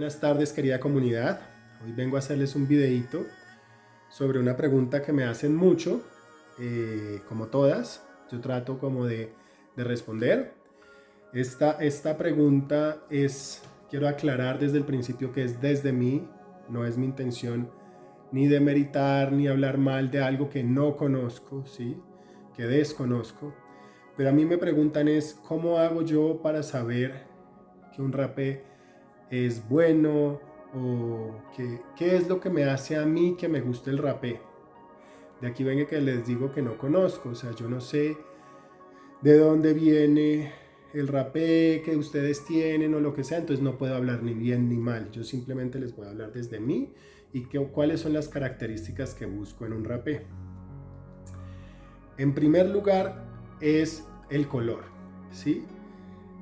buenas tardes querida comunidad. Hoy vengo a hacerles un videito sobre una pregunta que me hacen mucho, como todas. Yo trato como de responder. Esta pregunta quiero aclarar desde el principio que es desde mí, no es mi intención ni demeritar ni hablar mal de algo que no conozco, ¿sí? Que desconozco. Pero a mí me preguntan ¿cómo hago yo para saber que un rapé es bueno o qué es lo que me hace a mí que me guste el rapé? De aquí venga que les digo que no conozco, o sea, yo no sé de dónde viene el rapé que ustedes tienen o lo que sea, entonces no puedo hablar ni bien ni mal, yo simplemente les voy a hablar desde mí y cuáles son las características que busco en un rapé. En primer lugar es el color, ¿sí?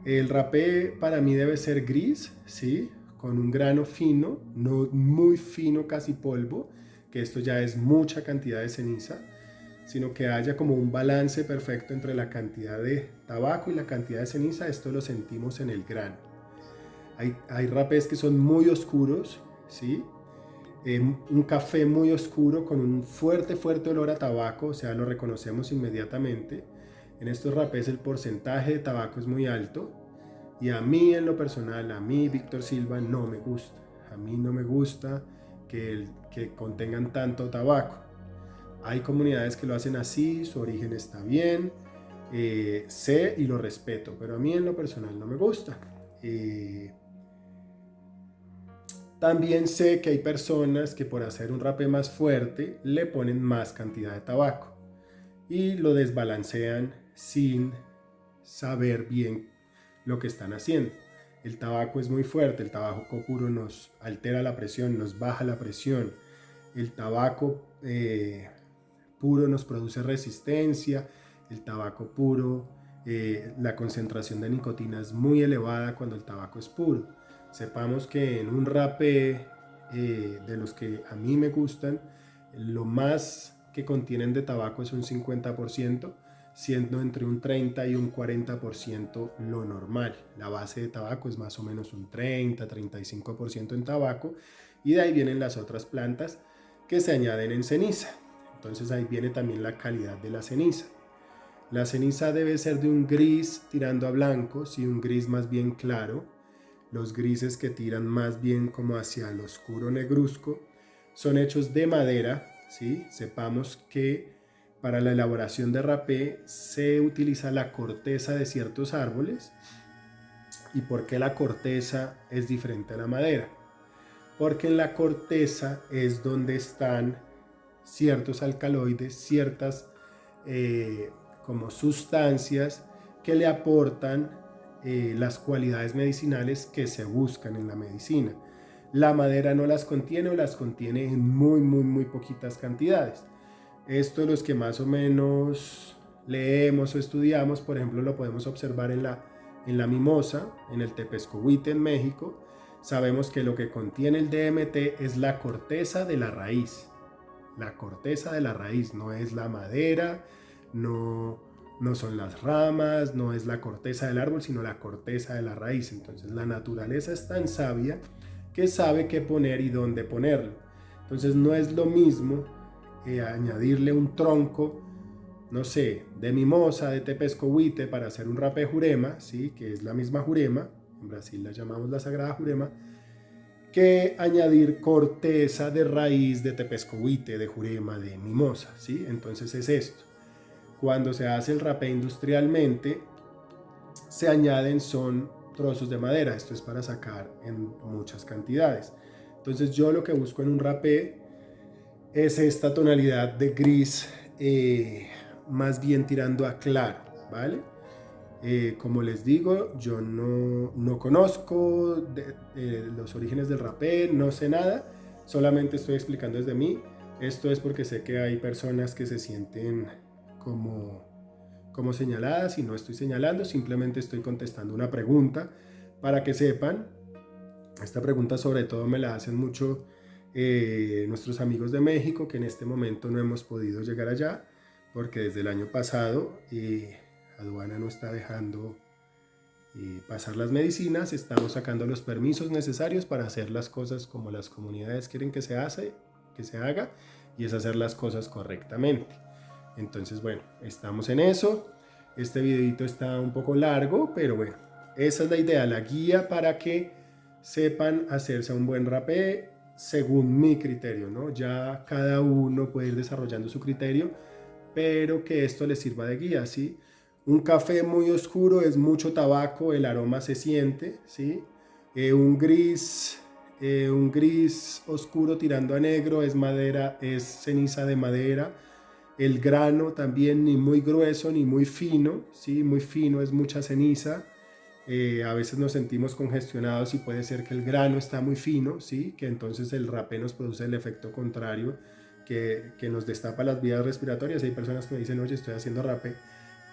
El rapé para mí debe ser gris, ¿sí? Con un grano fino, no muy fino, casi polvo, que esto ya es mucha cantidad de ceniza, sino que haya como un balance perfecto entre la cantidad de tabaco y la cantidad de ceniza. Esto lo sentimos en el grano. Hay rapés que son muy oscuros, ¿sí? Un café muy oscuro con un fuerte olor a tabaco, o sea, lo reconocemos inmediatamente. En estos rapés el porcentaje de tabaco es muy alto y a mí en lo personal, a mí Víctor Silva no me gusta. A mí no me gusta que contengan tanto tabaco. Hay comunidades que lo hacen así, su origen está bien, sé y lo respeto, pero a mí en lo personal no me gusta. También sé que hay personas que por hacer un rapé más fuerte le ponen más cantidad de tabaco y lo desbalancean sin saber bien lo que están haciendo. El tabaco es muy fuerte, el tabaco puro nos altera la presión, nos baja la presión. El tabaco puro nos produce resistencia, el tabaco puro, la concentración de nicotina es muy elevada cuando el tabaco es puro. Sepamos que en un rapé de los que a mí me gustan, lo más que contienen de tabaco es un 50%, siendo entre un 30 y un 40% lo normal. La base de tabaco es más o menos un 30-35% en tabaco y de ahí vienen las otras plantas que se añaden en ceniza. Entonces ahí viene también la calidad de la ceniza. La ceniza debe ser de un gris tirando a blanco, sí, un gris más bien claro. Los grises que tiran más bien como hacia el oscuro negruzco son hechos de madera, ¿sí? Sepamos que para la elaboración de rapé se utiliza la corteza de ciertos árboles. ¿Y por qué la corteza es diferente a la madera? Porque en la corteza es donde están ciertos alcaloides, ciertas como sustancias que le aportan las cualidades medicinales que se buscan en la medicina. La madera no las contiene o las contiene en muy poquitas cantidades. Esto los que más o menos leemos o estudiamos, por ejemplo, lo podemos observar en la mimosa, en el tepescohuite en México. Sabemos que lo que contiene el DMT es la corteza de la raíz. La corteza de la raíz, no es la madera, no son las ramas, no es la corteza del árbol, sino la corteza de la raíz. Entonces la naturaleza es tan sabia que sabe qué poner y dónde ponerlo. Entonces no es lo mismo añadirle un tronco, no sé, de mimosa, de tepescohuite para hacer un rapé jurema, ¿sí? Que es la misma jurema, en Brasil la llamamos la sagrada jurema, que añadir corteza de raíz de tepescohuite, de jurema, de mimosa, ¿sí? Entonces es esto. Cuando se hace el rapé industrialmente, se añaden son trozos de madera. Esto es para sacar en muchas cantidades. Entonces yo lo que busco en un rapé es esta tonalidad de gris, más bien tirando a claro, ¿vale? Como les digo, yo no conozco los orígenes del rapé, no sé nada, solamente estoy explicando desde mí. Esto es porque sé que hay personas que se sienten como señaladas y no estoy señalando, simplemente estoy contestando una pregunta para que sepan. Esta pregunta sobre todo me la hacen mucho nuestros amigos de México, que en este momento no hemos podido llegar allá porque desde el año pasado aduana no está dejando pasar las medicinas, estamos sacando los permisos necesarios para hacer las cosas como las comunidades quieren que se haga, y es hacer las cosas correctamente. Entonces, bueno, estamos en eso. Este videito está un poco largo, pero bueno, esa es la idea, la guía para que sepan hacerse un buen rapé según mi criterio, ¿no? Ya cada uno puede ir desarrollando su criterio, pero que esto les sirva de guía, ¿sí? Un café muy oscuro es mucho tabaco, el aroma se siente, ¿sí? Un gris oscuro tirando a negro es madera, es ceniza de madera. El grano también ni muy grueso ni muy fino, ¿sí? Muy fino es mucha ceniza. A veces nos sentimos congestionados y puede ser que el grano está muy fino, ¿sí? Que entonces el rapé nos produce el efecto contrario, que nos destapa las vías respiratorias. Hay personas que me dicen, oye, estoy haciendo rapé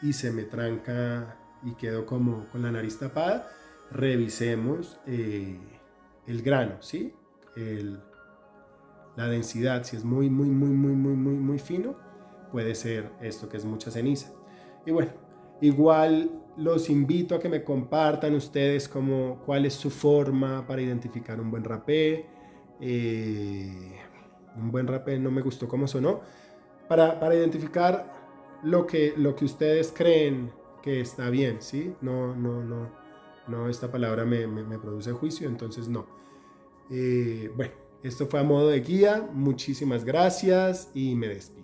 y se me tranca y quedo como con la nariz tapada. Revisemos el grano, ¿sí? La densidad, si es muy fino, puede ser esto que es mucha ceniza. Y bueno, igual los invito a que me compartan ustedes cuál es su forma para identificar un buen rapé. Un buen rapé, no me gustó cómo sonó. Para identificar lo que ustedes creen que está bien, ¿sí? No, esta palabra me produce juicio, entonces no. Bueno, esto fue a modo de guía. Muchísimas gracias y me despido.